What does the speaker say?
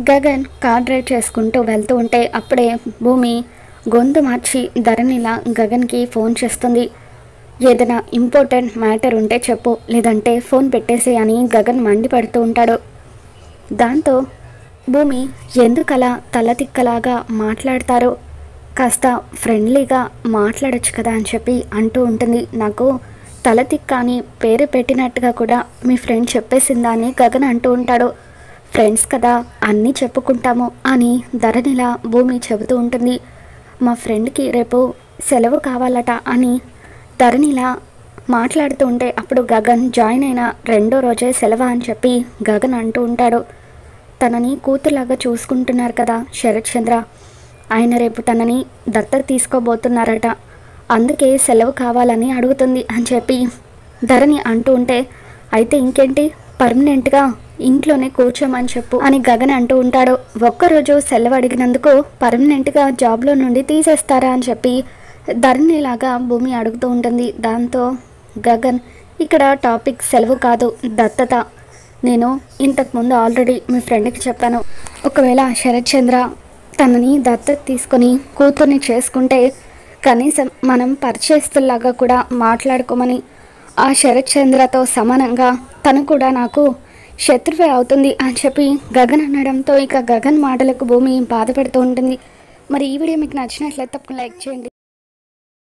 Gagan car drive చేసుకుంటూ వెళ్తూ ఉంటే అప్పుడే భూమి గొంతు మార్చి ధరణిలా గగన్కి ఫోన్ చేస్తుంది. ఏదైనా ఇంపార్టెంట్ మ్యాటర్ ఉంటే చెప్పు, లేదంటే ఫోన్ పెట్టేసి అని గగన్ మండిపడుతూ ఉంటాడు. దాంతో భూమి ఎందుకలా తలతిక్కలాగా మాట్లాడతారు, కాస్త ఫ్రెండ్లీగా మాట్లాడచ్చు కదా అని చెప్పి అంటూ ఉంటుంది. నాకు తలతిక్క అని పేరు పెట్టినట్టుగా కూడా మీ ఫ్రెండ్ చెప్పేసిందా అని గగన్ అంటూ ఉంటాడు. ఫ్రెండ్స్ కదా అన్నీ చెప్పుకుంటాము అని ధరణిలా భూమి చెబుతూ ఉంటుంది. మా ఫ్రెండ్కి రేపు సెలవు కావాలట అని ధరణిలా మాట్లాడుతూ ఉంటే అప్పుడు గగన్ జాయిన్ అయిన రెండో రోజే సెలవు అని చెప్పి గగన్ అంటూ ఉంటాడు. తనని కూతురులాగా చూసుకుంటున్నారు కదా శరత్ చంద్ర, ఆయన రేపు తనని దత్తత తీసుకోబోతున్నారట, అందుకే సెలవు కావాలని అడుగుతుంది అని చెప్పి ధరణి అంటూ ఉంటే, అయితే ఇంకేంటి పర్మనెంట్గా ఇంట్లోనే కూర్చోమని చెప్పు అని గగన్ అంటూ ఉంటాడు. ఒక్కరోజు సెలవు అడిగినందుకు పర్మనెంట్గా జాబ్లో నుండి తీసేస్తారా అని చెప్పి ధరణిలాగా భూమి అడుగుతూ ఉంటుంది. దాంతో గగన్ ఇక్కడ టాపిక్ సెలవు కాదు, దత్తత. నేను ఇంతకుముందు ఆల్రెడీ మీ ఫ్రెండ్కి చెప్పాను, ఒకవేళ శరత్ చంద్ర తనని దత్తత తీసుకొని కూతుర్ని చేసుకుంటే కనీసం మనం పరిచయస్తుల్లాగా కూడా మాట్లాడుకోమని, ఆ శరత్ చంద్రతో సమానంగా తను కూడా నాకు శత్రువే అవుతుంది అని చెప్పి గగన్ అనడంతో ఇక గగన్ మాటలకు భూమి బాధపడుతూ ఉంటుంది. మరి ఈ వీడియో మీకు నచ్చినట్లయితే తప్పకుండా లైక్ చేయండి.